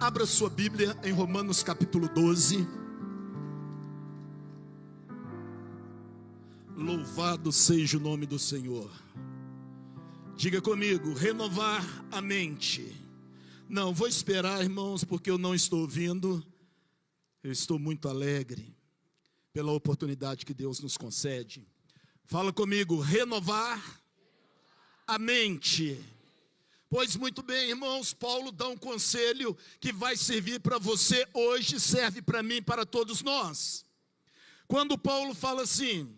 Abra sua Bíblia em Romanos capítulo 12. Louvado seja o nome do Senhor. Diga comigo, renovar a mente. Não, vou esperar, irmãos, porque eu não estou ouvindo. Eu estou muito alegre pela oportunidade que Deus nos concede. Fala comigo, renovar a mente. Pois muito bem, irmãos, Paulo dá um conselho que vai servir para você hoje, serve para mim, para todos nós. Quando Paulo fala assim,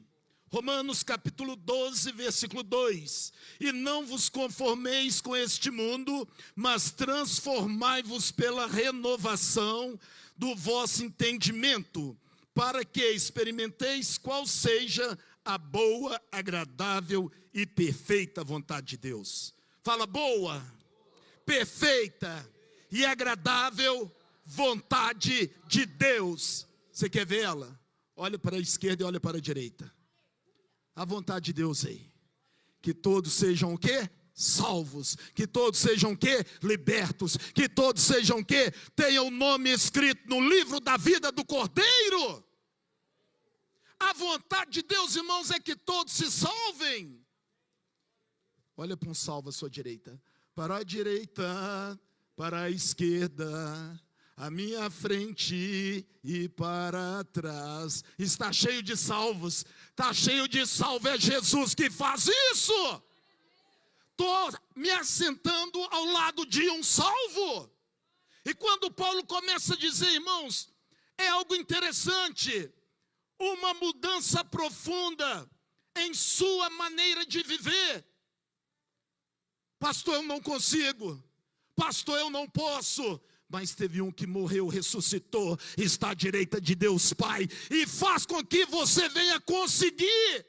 Romanos capítulo 12, versículo 2, e não vos conformeis com este mundo, mas transformai-vos pela renovação do vosso entendimento, para que experimenteis qual seja a boa, agradável e perfeita vontade de Deus. Fala, boa, perfeita e agradável vontade de Deus. Você quer ver ela? Olha para a esquerda e olha para a direita. A vontade de Deus aí. Que todos sejam o quê? Salvos. Que todos sejam o quê? Libertos. Que todos sejam o quê? Tenham o nome escrito no livro da vida do Cordeiro. A vontade de Deus, irmãos, é que todos se salvem. Olha para um salvo à sua direita. Para a direita, para a esquerda, à minha frente e para trás. Está cheio de salvos. Está cheio de salvo. É Jesus que faz isso. Estou me assentando ao lado de um salvo. E quando Paulo começa a dizer, irmãos, é algo interessante. Uma mudança profunda em sua maneira de viver. Pastor, eu não consigo. Pastor, eu não posso. Mas teve um que morreu, ressuscitou, está à direita de Deus Pai e faz com que você venha conseguir.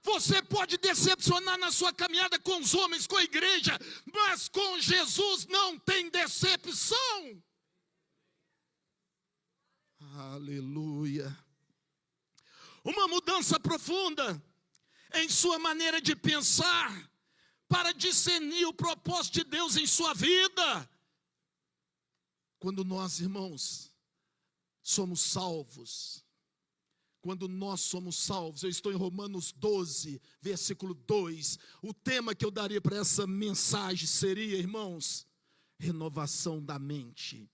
Você pode decepcionar na sua caminhada com os homens, com a igreja, mas com Jesus não tem decepção. Aleluia. Uma mudança profunda em sua maneira de pensar, para discernir o propósito de Deus em sua vida. Quando nós, irmãos, somos salvos, quando nós somos salvos, eu estou em Romanos 12, versículo 2, o tema que eu daria para essa mensagem seria, irmãos, renovação da mente.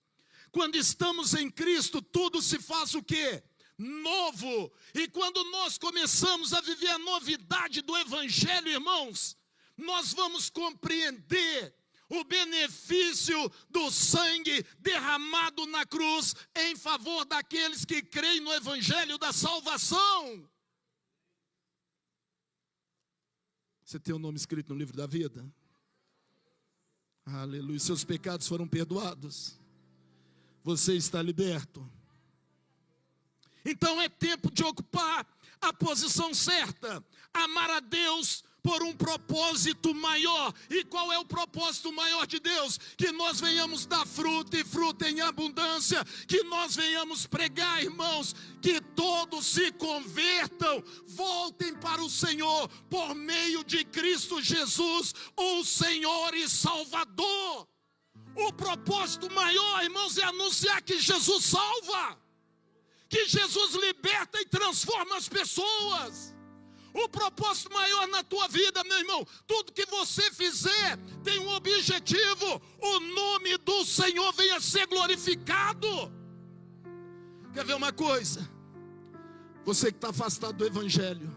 Quando estamos em Cristo, tudo se faz o quê? Novo. E quando nós começamos a viver a novidade do Evangelho, irmãos, nós vamos compreender o benefício do sangue derramado na cruz em favor daqueles que creem no Evangelho da salvação. Você tem o nome escrito no livro da vida? Aleluia, seus pecados foram perdoados. Você está liberto. Então é tempo de ocupar a posição certa, amar a Deus por um propósito maior. E qual é o propósito maior de Deus? Que nós venhamos dar fruto e fruto em abundância, que nós venhamos pregar, irmãos, que todos se convertam, voltem para o Senhor, por meio de Cristo Jesus, o Senhor e Salvador. O propósito maior, irmãos, é anunciar que Jesus salva, que Jesus liberta e transforma as pessoas. O propósito maior na tua vida, meu irmão, tudo que você fizer tem um objetivo: o nome do Senhor venha a ser glorificado. Quer ver uma coisa? Você que está afastado do Evangelho,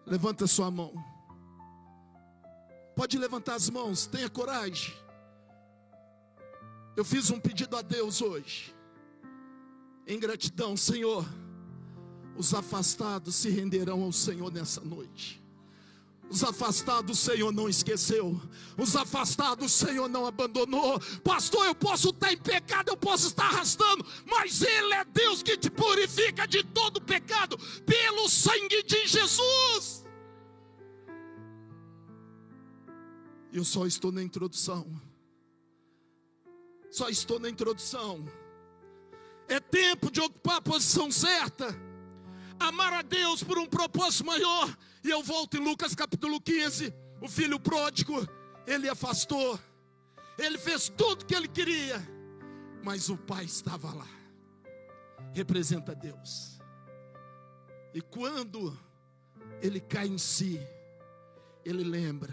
levanta sua mão. Pode levantar as mãos, tenha coragem. Eu fiz um pedido a Deus hoje, em gratidão. Senhor, os afastados se renderão ao Senhor nessa noite. Os afastados o Senhor não esqueceu. Os afastados o Senhor não abandonou. Pastor, eu posso estar em pecado, eu posso estar arrastando, mas Ele é Deus que te purifica de todo pecado pelo sangue de Jesus. Eu só estou na introdução. Só estou na introdução. É tempo de ocupar a posição certa, amar a Deus por um propósito maior. E eu volto em Lucas capítulo 15. O filho pródigo, ele afastou. ele fez tudo que ele queria, mas o pai estava lá. Representa Deus. E quando ele cai em si, ele lembra: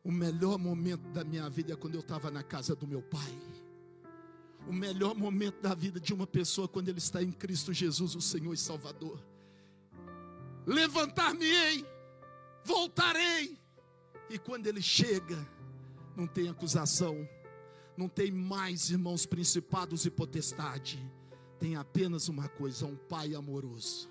o melhor momento da minha vida é quando eu estava na casa do meu pai. O melhor momento da vida de uma pessoa quando ele está em Cristo Jesus, o Senhor e Salvador. Levantar-me-ei, voltarei. E quando ele chega, não tem acusação, não tem mais, irmãos, principados e potestade. Tem apenas uma coisa: um pai amoroso.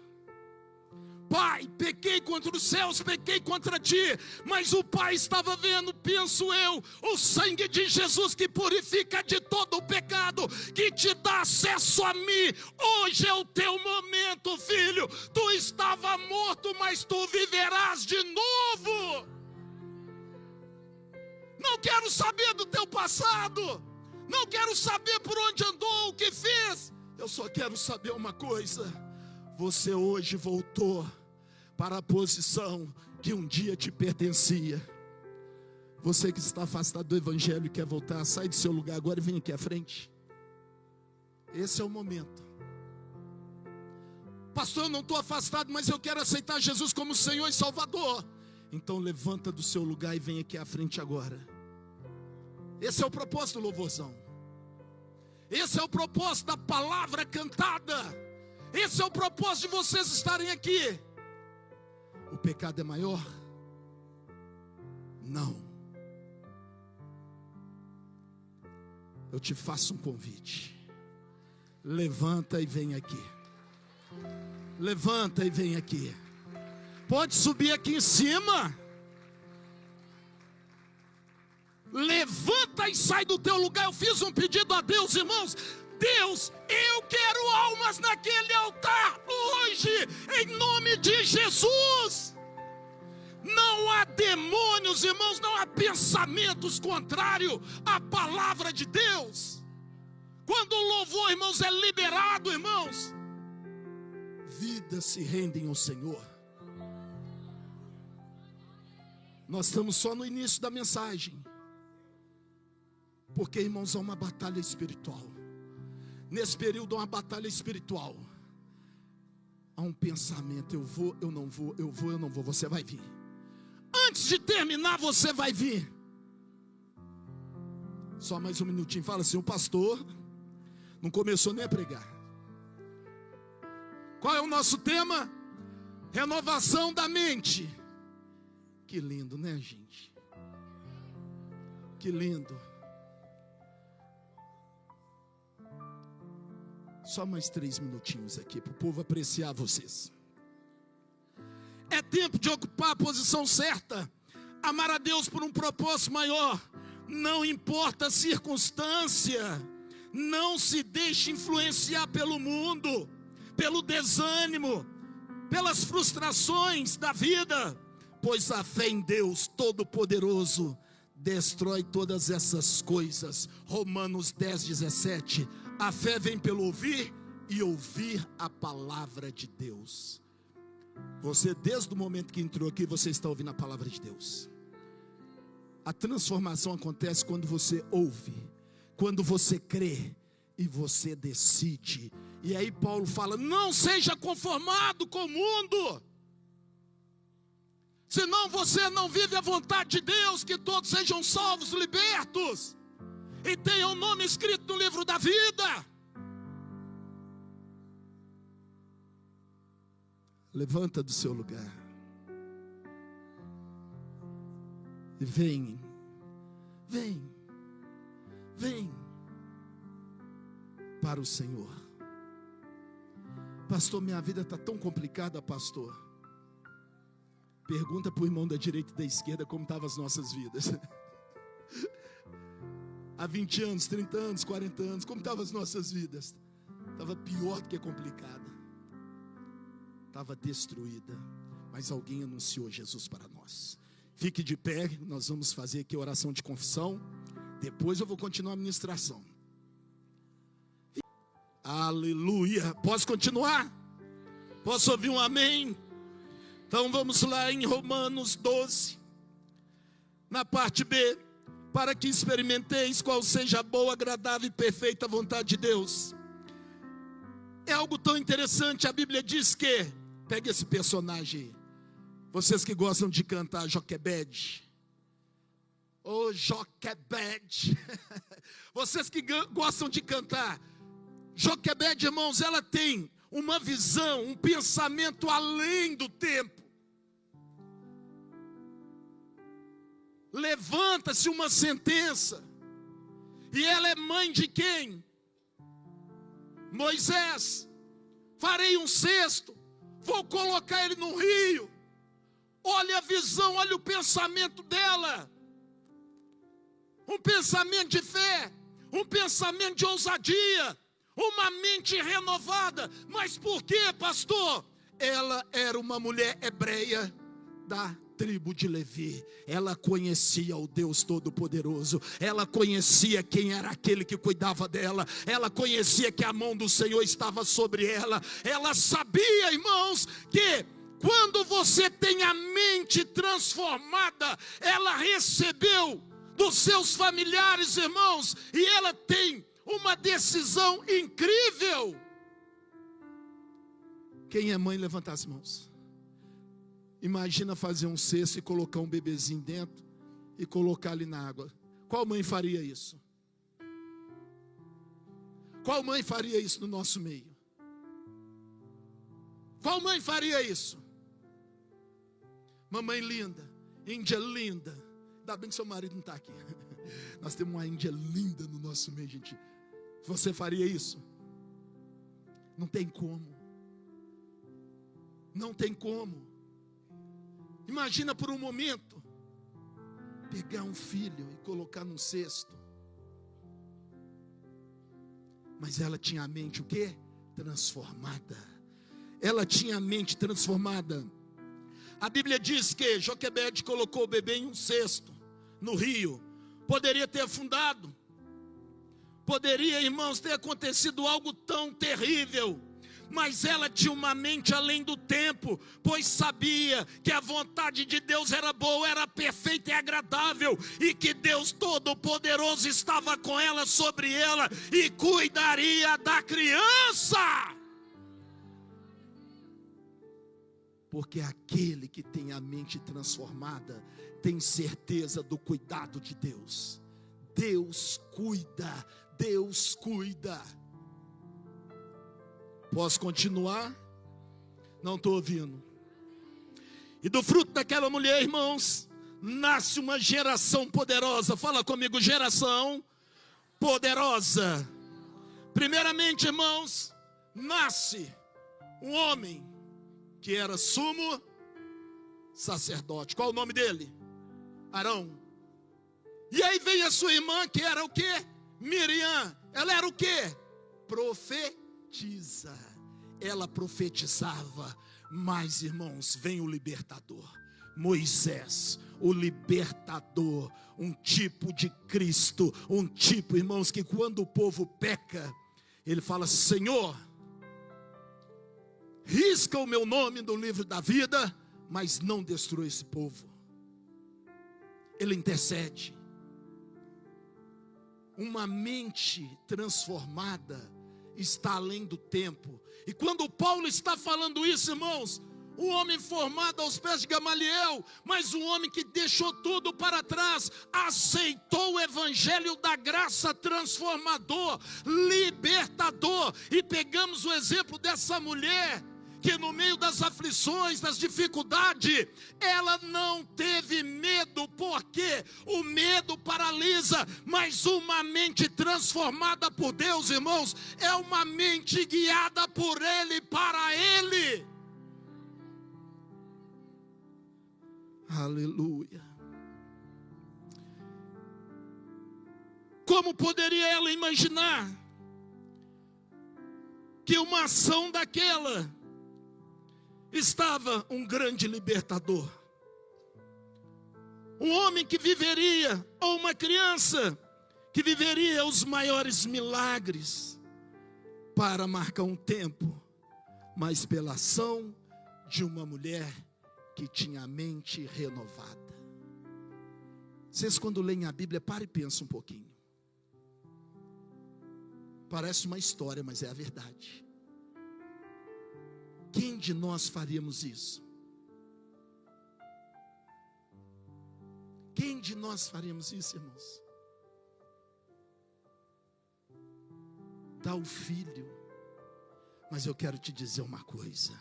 Pai, pequei contra os céus, pequei contra ti. Mas o pai estava vendo, penso eu, o sangue de Jesus que purifica de todo o pecado, que te dá acesso a mim. Hoje é o teu momento, filho. Tu estava morto, mas tu viverás de novo. Não quero saber do teu passado, não quero saber por onde andou, o que fez. Eu só quero saber uma coisa: você hoje voltou para a posição que um dia te pertencia. Você que está afastado do evangelho e quer voltar, sai do seu lugar agora e vem aqui à frente. Esse é o momento. Pastor, eu não estou afastado, mas eu quero aceitar Jesus como Senhor e Salvador. Então levanta do seu lugar e vem aqui à frente agora. Esse é o propósito do louvorzão. Esse é o propósito da palavra cantada. Esse é o propósito de vocês estarem aqui. O pecado é maior? Não. Eu te faço um convite. Levanta e vem aqui. Levanta e vem aqui. Pode subir aqui em cima. Levanta e sai do teu lugar. Eu fiz um pedido a Deus, irmãos. Deus, eu quero almas naquele altar hoje, em nome de Jesus. Não há demônios, irmãos, não há pensamentos contrários à palavra de Deus. Quando o louvor, irmãos, é liberado, irmãos, vidas se rendem ao Senhor. Nós estamos só no início da mensagem, porque, irmãos, há uma batalha espiritual. Nesse período há uma batalha espiritual. Há um pensamento: eu vou, eu não vou, eu vou, eu não vou. Você vai vir. Antes de terminar, você vai vir. Só mais um minutinho. Fala assim: o pastor não começou nem a pregar. Qual é o nosso tema? Renovação da mente. Que lindo, né, gente? Que lindo. Só mais 3 minutinhos aqui para o povo apreciar vocês. É tempo de ocupar a posição certa. Amar a Deus por um propósito maior. Não importa a circunstância. Não se deixe influenciar pelo mundo, pelo desânimo, pelas frustrações da vida. Pois a fé em Deus Todo-Poderoso destrói todas essas coisas. Romanos 10:17. A fé vem pelo ouvir, e ouvir a palavra de Deus. Você, desde o momento que entrou aqui, você está ouvindo a palavra de Deus. A transformação acontece quando você ouve, quando você crê e você decide. E aí Paulo fala: não seja conformado com o mundo, senão você não vive a vontade de Deus, que todos sejam salvos, libertos e tenham o nome escrito no livro da vida. Levanta do seu lugar e vem para o Senhor. Pastor, minha vida está tão complicada, pastor. Pergunta para o irmão da direita e da esquerda como estavam as nossas vidas. Há 20 anos, 30 anos, 40 anos, como estavam as nossas vidas? Estava pior do que complicada. Estava destruída. Mas alguém anunciou Jesus para nós. Fique de pé, nós vamos fazer aqui a oração de confissão. Depois eu vou continuar a ministração. Aleluia. Posso continuar? Posso ouvir um amém? Então vamos lá em Romanos 12, na parte B. para que experimenteis qual seja a boa, agradável e perfeita vontade de Deus. É algo tão interessante, a Bíblia diz que, pega esse personagem aí, vocês que gostam de cantar Joquebede, Joquebede, vocês que gostam de cantar Joquebede, irmãos, ela tem uma visão, um pensamento além do tempo. Levanta-se uma sentença, e ela é mãe de quem? Moisés. Farei um cesto, vou colocar ele no rio. Olha a visão, olha o pensamento dela. Um pensamento de fé, um pensamento de ousadia, uma mente renovada. Mas por quê, pastor? Ela era uma mulher hebreia da tribo de Levi. Ela conhecia o Deus Todo-Poderoso. Ela conhecia quem era aquele que cuidava dela. Ela conhecia que a mão do Senhor estava sobre ela. Ela sabia, irmãos, que quando você tem a mente transformada, ela recebeu dos seus familiares, irmãos, e ela tem uma decisão incrível. Quem é mãe, levanta as mãos. Imagina fazer um cesto e colocar um bebezinho dentro e colocar ali na água. Qual mãe faria isso? Qual mãe faria isso no nosso meio? Qual mãe faria isso? Mamãe linda, índia linda. Ainda bem que seu marido não está aqui. Nós temos uma índia linda no nosso meio, gente. Você faria isso? Não tem como. Não tem como. Imagina por um momento pegar um filho e colocar num cesto. Mas ela tinha a mente o quê? Transformada. Ela tinha a mente transformada. A Bíblia diz que Joquebede colocou o bebê em um cesto no rio. Poderia ter afundado. Poderia, irmãos, ter acontecido algo tão terrível. Mas ela tinha uma mente além do tempo, pois sabia que a vontade de Deus era boa, era perfeita e agradável, e que Deus Todo-Poderoso estava com ela, sobre ela, e cuidaria da criança. Porque aquele que tem a mente transformada tem certeza do cuidado de Deus. Deus cuida, Deus cuida. Posso continuar? Não estou ouvindo. E do fruto daquela mulher, irmãos, nasce uma geração poderosa. Fala comigo, geração poderosa. Primeiramente, irmãos, nasce um homem que era sumo sacerdote. Qual o nome dele? Arão. E aí vem a sua irmã, que era o quê? Miriam. Ela era o quê? Profetisa. Ela profetizava. Mas, irmãos, vem o libertador, Moisés, o libertador, um tipo de Cristo, um tipo, irmãos, que quando o povo peca, ele fala: Senhor, risca o meu nome do livro da vida, mas não destrua esse povo. Ele intercede. Uma mente transformada está além do tempo. E quando Paulo está falando isso, irmãos, um homem formado aos pés de Gamaliel, mas um homem que deixou tudo para trás, aceitou o evangelho da graça transformador, libertador. E pegamos o exemplo dessa mulher, que no meio das aflições, das dificuldades, ela não teve medo, porque o medo paralisa, mas uma mente transformada por Deus, irmãos, é uma mente guiada por Ele, para Ele. Aleluia. Como poderia ela imaginar que uma ação daquela estava um grande libertador, um homem que viveria, ou uma criança que viveria os maiores milagres, para marcar um tempo, mas pela ação de uma mulher que tinha a mente renovada. Vocês quando leem a Bíblia, para e pensa um pouquinho. Parece uma história, mas é a verdade. Quem de nós faríamos isso? Quem de nós faríamos isso, irmãos? Dá o filho. Mas eu quero te dizer uma coisa.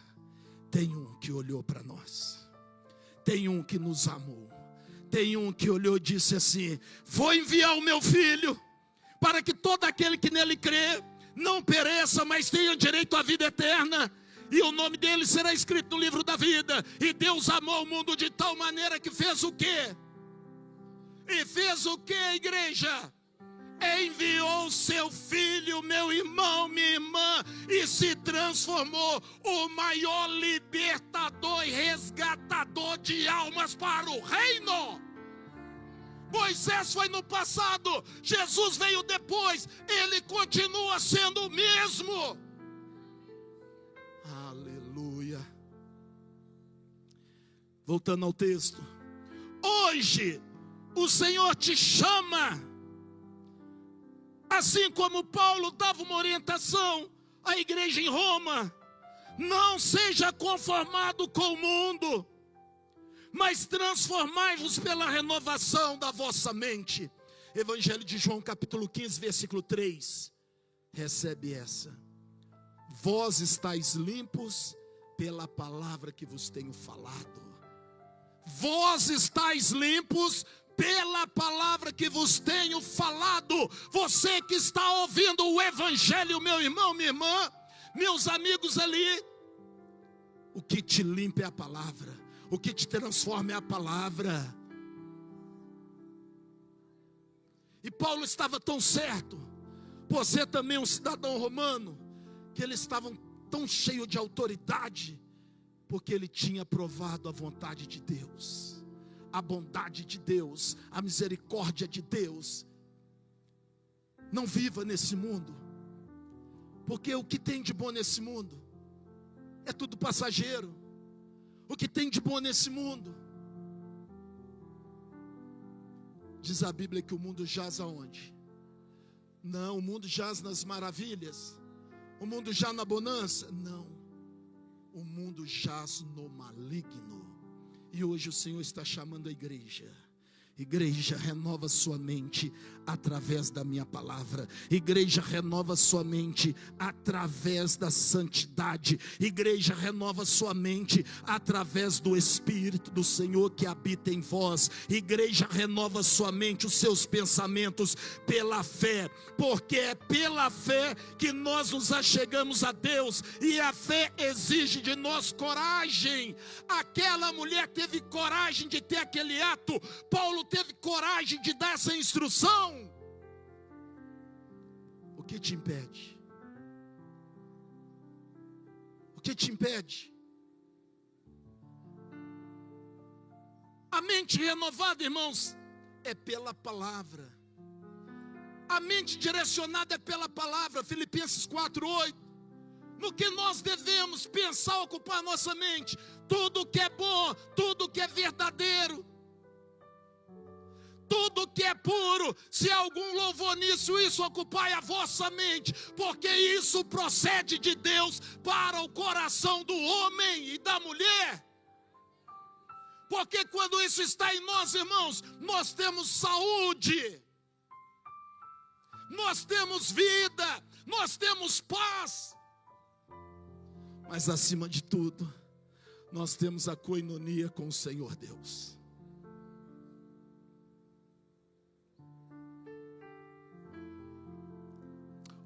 Tem um que olhou para nós. Tem um que nos amou. Tem um que olhou e disse assim: vou enviar o meu filho, para que todo aquele que nele crê, não pereça, mas tenha direito à vida eterna. E o nome dele será escrito no livro da vida. E Deus amou o mundo de tal maneira que fez o quê? E fez o quê, igreja? Enviou seu filho, meu irmão, minha irmã, e se transformou o maior libertador e resgatador de almas para o reino. Moisés foi no passado, Jesus veio depois, ele continua sendo o mesmo. Aleluia. Voltando ao texto. Hoje o Senhor te chama. Assim como Paulo dava uma orientação à igreja em Roma: não seja conformado com o mundo, mas transformai-vos pela renovação da vossa mente. Evangelho de João capítulo 15, versículo 3. Recebe essa: vós estáis limpos pela palavra que vos tenho falado. Vós estáis limpos pela palavra que vos tenho falado. Você que está ouvindo o evangelho, meu irmão, minha irmã, meus amigos ali, o que te limpa é a palavra, o que te transforma é a palavra. E Paulo estava tão certo, por ser também um cidadão romano, que eles estavam tão cheios de autoridade, porque ele tinha provado a vontade de Deus, a bondade de Deus, a misericórdia de Deus. Não viva nesse mundo, porque o que tem de bom nesse mundo é tudo passageiro. O que tem de bom nesse mundo, diz a Bíblia que o mundo jaz aonde? Não, o mundo jaz nas maravilhas, o mundo jaz na bonança? Não, o mundo jaz no maligno. E hoje o Senhor está chamando a igreja. Igreja, renova sua mente através da minha palavra. Igreja, renova sua mente através da santidade. Igreja, renova sua mente através do Espírito do Senhor que habita em vós. Igreja, renova sua mente, os seus pensamentos pela fé, porque é pela fé que nós nos achegamos a Deus, e a fé exige de nós coragem. Aquela mulher teve coragem de ter aquele ato. Paulo teve coragem de dar essa instrução. O que te impede? O que te impede? A mente renovada, irmãos, é pela palavra. A mente direcionada é pela palavra. Filipenses 4:8. No que nós devemos pensar, ocupar a nossa mente? Tudo que é bom, tudo que é verdadeiro, tudo que é puro, se algum louvor nisso, isso ocupai a vossa mente, porque isso procede de Deus para o coração do homem e da mulher. Porque quando isso está em nós, irmãos, nós temos saúde, nós temos vida, nós temos paz, mas acima de tudo, nós temos a coinonia com o Senhor Deus.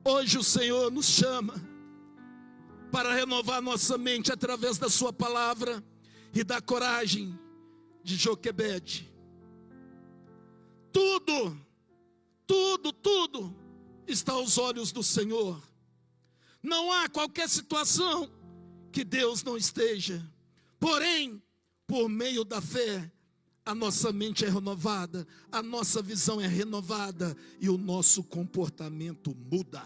Hoje o Senhor nos chama para renovar nossa mente através da sua palavra e da coragem de Joquebede. Tudo está aos olhos do Senhor. Não há qualquer situação que Deus não esteja. Porém, por meio da fé, a nossa mente é renovada, a nossa visão é renovada e o nosso comportamento muda.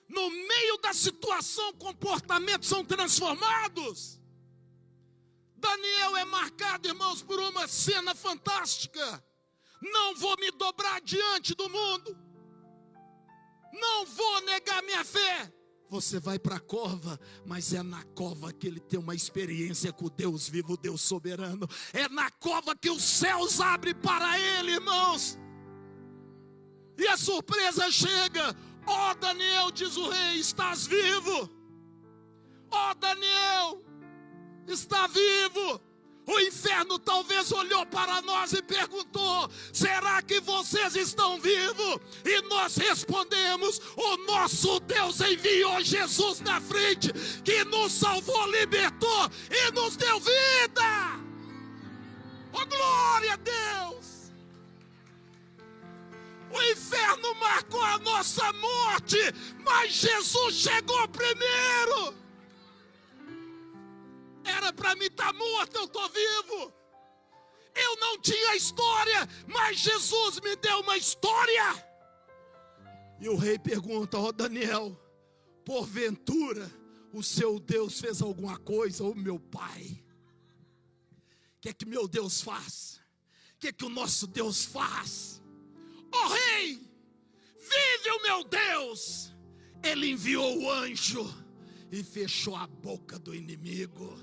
No meio da situação, comportamentos são transformados. Daniel é marcado, irmãos, por uma cena fantástica. Não vou me dobrar diante do mundo. Não vou negar minha fé. Você vai para a cova, mas é na cova que ele tem uma experiência com o Deus vivo, o Deus soberano. É na cova que os céus abrem para ele, irmãos. E a surpresa chega. Ó Daniel, diz o rei, estás vivo. Ó Daniel, está vivo. O inferno talvez olhou para nós e perguntou: será que vocês estão vivos? E nós respondemos: o nosso Deus enviou Jesus na frente, que nos salvou, libertou e nos deu vida. Oh, glória a Deus! O inferno marcou a nossa morte, mas Jesus chegou primeiro. Era para mim estar morto, eu estou vivo. Eu não tinha história, mas Jesus me deu uma história. E o rei pergunta: ó Daniel, porventura o seu Deus fez alguma coisa, ô meu pai? O que é que meu Deus faz? O que é que o nosso Deus faz? Ó rei, vive o meu Deus. Ele enviou o anjo e fechou a boca do inimigo.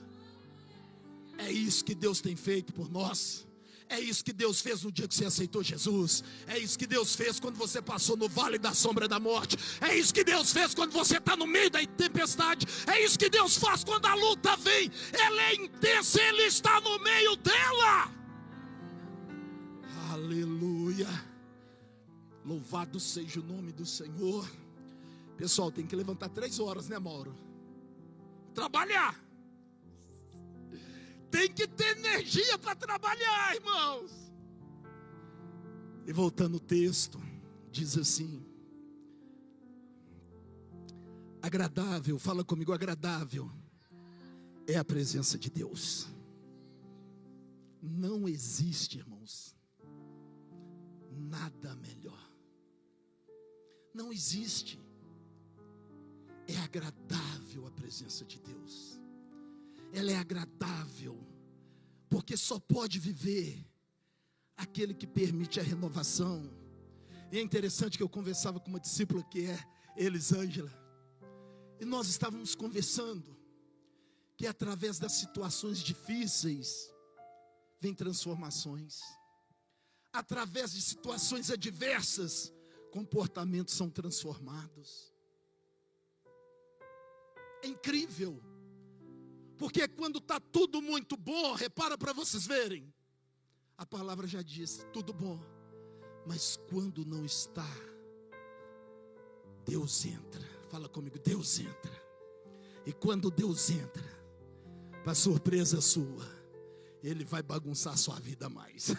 É isso que Deus tem feito por nós. É isso que Deus fez no dia que você aceitou Jesus. É isso que Deus fez quando você passou no vale da sombra da morte. É isso que Deus fez quando você está no meio da tempestade. É isso que Deus faz quando a luta vem. Ela é intensa, Ele está no meio dela. Aleluia. Louvado seja o nome do Senhor. Pessoal, tem que levantar 3 horas, né, Mauro? Trabalhar. Tem que ter energia para trabalhar, irmãos. E voltando ao texto, diz assim: agradável, fala comigo, agradável é a presença de Deus. Não existe, irmãos, nada melhor. Não existe. É agradável a presença de Deus. Ela é agradável, porque só pode viver aquele que permite a renovação. E é interessante que eu conversava com uma discípula que é Elisângela, e nós estávamos conversando que através das situações difíceis vem transformações. Através de situações adversas, comportamentos são transformados. É incrível. Porque quando está tudo muito bom, repara para vocês verem, a palavra já diz, tudo bom. Mas quando não está, Deus entra. Fala comigo, Deus entra. E quando Deus entra, para surpresa sua, Ele vai bagunçar a sua vida mais.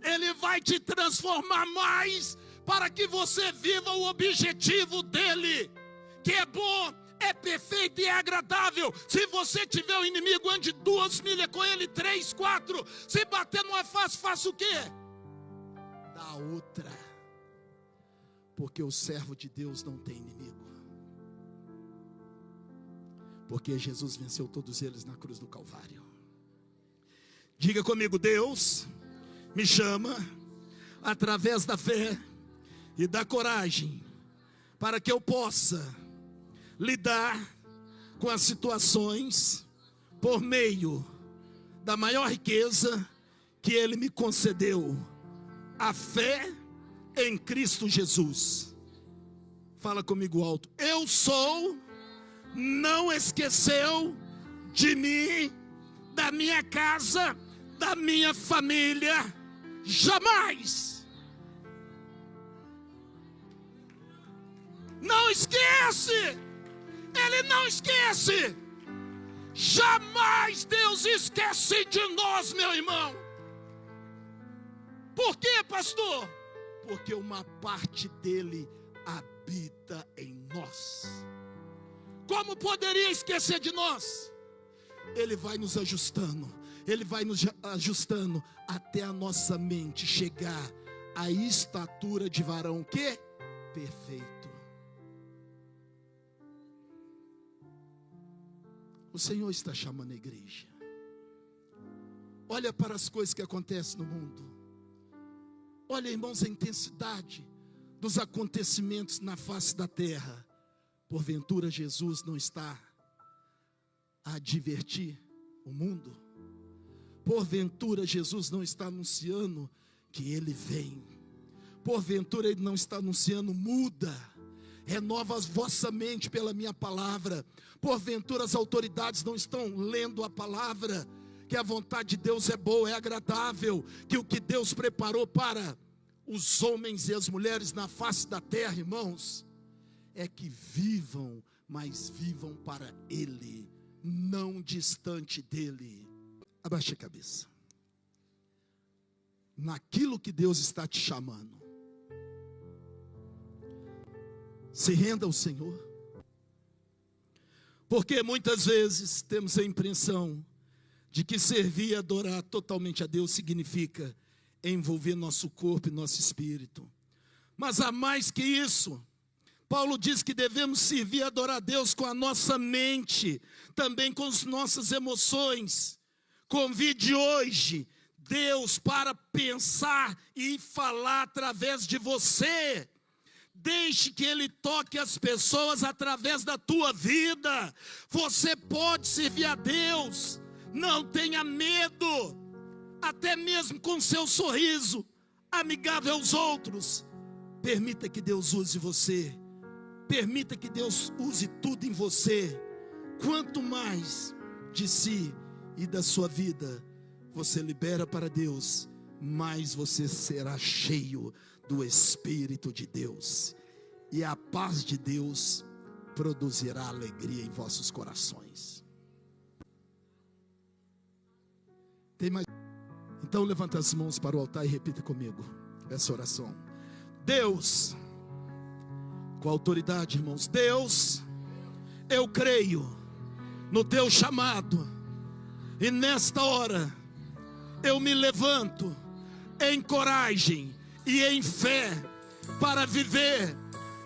Ele vai te transformar mais, para que você viva o objetivo dEle, que é bom, é perfeito e é agradável. Se você tiver o inimigo, ande 2 milhas com ele, 3, 4. Se bater não é fácil, faça o quê? Dá outra. Porque o servo de Deus não tem inimigo. Porque Jesus venceu todos eles na cruz do Calvário. Diga comigo, Deus me chama através da fé e da coragem, para que eu possa lidar com as situações por meio da maior riqueza que Ele me concedeu, a fé em Cristo Jesus. Fala comigo alto. Eu sou, não esqueceu de mim, da minha casa, da minha família, jamais. Não esquece. Ele não esquece. Jamais Deus esquece de nós, meu irmão. Por quê, pastor? Porque uma parte dele habita em nós. Como poderia esquecer de nós? Ele vai nos ajustando. Ele vai nos ajustando até a nossa mente chegar à estatura de varão que? Perfeito. O Senhor está chamando a igreja. Olha para as coisas que acontecem no mundo. Olha, irmãos, a intensidade dos acontecimentos na face da terra. Porventura Jesus não está a advertir o mundo? Porventura Jesus não está anunciando que Ele vem? Porventura Ele não está anunciando: muda, renova a vossa mente pela minha palavra? Porventura as autoridades não estão lendo a palavra? Que a vontade de Deus é boa, é agradável, que o que Deus preparou para os homens e as mulheres na face da terra, irmãos, é que vivam, mas vivam para Ele, não distante dEle. Abaixe a cabeça. Naquilo que Deus está te chamando, se renda ao Senhor. Porque muitas vezes temos a impressão de que servir e adorar totalmente a Deus significa envolver nosso corpo e nosso espírito. Mas há mais que isso. Paulo diz que devemos servir e adorar a Deus com a nossa mente, também com as nossas emoções. Convide hoje Deus para pensar e falar através de você. Deixe que Ele toque as pessoas através da tua vida. Você pode servir a Deus. Não tenha medo, até mesmo com seu sorriso amigável aos outros. Permita que Deus use você. Permita que Deus use tudo em você. Quanto mais de si e da sua vida você libera para Deus, mais você será cheio do Espírito de Deus. E a paz de Deus produzirá alegria em vossos corações. Tem mais? Então levanta as mãos para o altar e repita comigo essa oração. Deus, com autoridade, irmãos. Deus, eu creio no teu chamado, e nesta hora eu me levanto em coragem e em fé para viver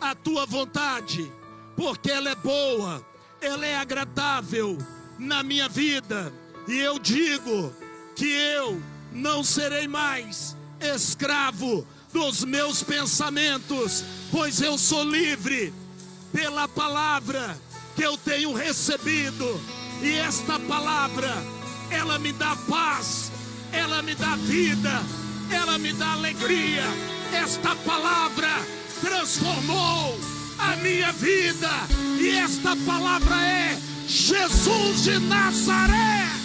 a tua vontade, porque ela é boa, ela é agradável na minha vida. E eu digo que eu não serei mais escravo dos meus pensamentos, pois eu sou livre pela palavra que eu tenho recebido. E esta palavra, ela me dá paz, ela me dá vida, ela me dá alegria. Esta palavra transformou a minha vida, e esta palavra é Jesus de Nazaré.